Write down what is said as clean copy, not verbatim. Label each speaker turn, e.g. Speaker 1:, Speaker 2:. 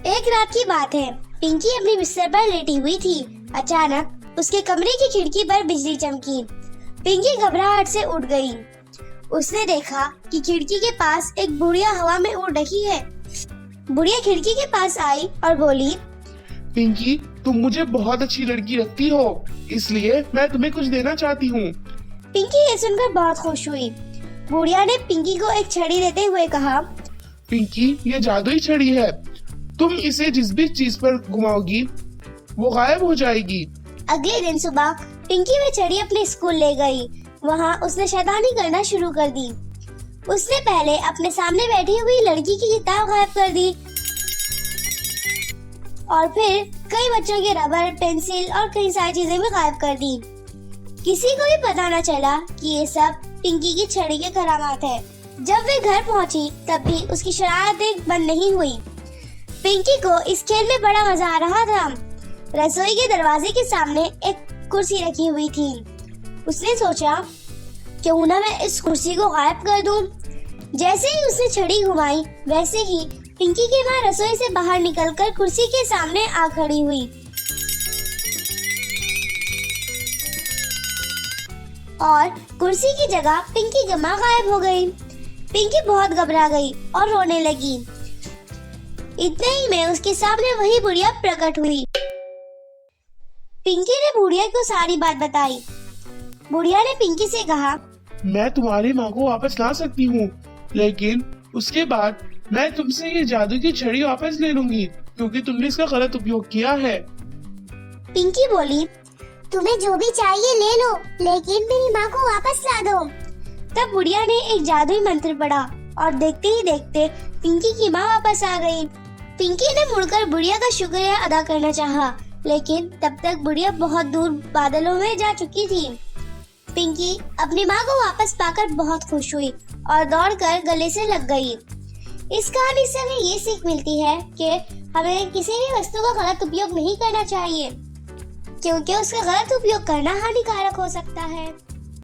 Speaker 1: एक रात की बात है। पिंकी अपने बिस्तर पर लेटी हुई थी। अचानक उसके कमरे की खिड़की पर बिजली चमकी। पिंकी घबराहट से उठ गई। उसने देखा कि खिड़की के पास एक बुढ़िया हवा में उड़ रही है। बुढ़िया खिड़की के पास आई और बोली,
Speaker 2: पिंकी, तुम मुझे बहुत अच्छी लड़की लगती हो, इसलिए मैं तुम्हें कुछ देना चाहती हूँ।
Speaker 1: पिंकी ये सुनकर बहुत खुश हुई। बुढ़िया ने पिंकी को एक छड़ी देते हुए कहा,
Speaker 2: पिंकी, ये जादुई छड़ी है। तुम इसे जिस भी चीज पर घुमाओगी वो गायब हो जाएगी।
Speaker 1: अगले दिन सुबह पिंकी वह छड़ी अपने स्कूल ले गई। वहाँ उसने शैतानी करना शुरू कर दी। उसने पहले अपने सामने बैठी हुई लड़की की किताब गायब कर दी और फिर कई बच्चों के रबर, पेंसिल और कई सारी चीजें भी गायब कर दी। किसी को भी पता न चला कि ये सब पिंकी की छड़ी के करामात है। जब वे घर पहुंची तब भी उसकी शरारतें बंद नहीं हुई। पिंकी को इस खेल में बड़ा मजा आ रहा था। रसोई के दरवाजे के सामने एक कुर्सी रखी हुई थी। उसने सोचा, क्यों ना मैं इस कुर्सी को गायब कर दूं। जैसे ही उसने छड़ी घुमाई वैसे ही पिंकी की माँ रसोई से बाहर निकलकर कुर्सी के सामने आ खड़ी हुई और कुर्सी की जगह पिंकी की माँ गायब हो गई। पिंकी बहुत घबरा गई और रोने लगी। इतने ही में उसके सामने वही बुढ़िया प्रकट हुई। पिंकी ने बुढ़िया को सारी बात बताई। बुढ़िया ने पिंकी से कहा,
Speaker 2: मैं तुम्हारी माँ को वापस ला सकती हूँ, लेकिन उसके बाद मैं तुमसे ये जादू की छड़ी वापस ले लूंगी, क्योंकि तुमने इसका गलत उपयोग किया है।
Speaker 1: पिंकी बोली, तुम्हें जो भी चाहिए ले लो, लेकिन मेरी माँ को वापस ला दो। तब बुढ़िया ने एक जादुई मंत्र पढ़ा और देखते ही देखते पिंकी की माँ वापस आ गई। पिंकी ने मुड़कर बुढ़िया का शुक्रिया अदा करना चाहा, लेकिन तब तक बुढ़िया बहुत दूर बादलों में जा चुकी थी। पिंकी अपनी माँ को वापस पाकर बहुत खुश हुई और दौड़कर गले से लग गई। इस कहानी से हमें ये सीख मिलती है कि हमें किसी भी वस्तु का गलत उपयोग नहीं करना चाहिए, क्योंकि उसका गलत उपयोग करना हानिकारक हो सकता है।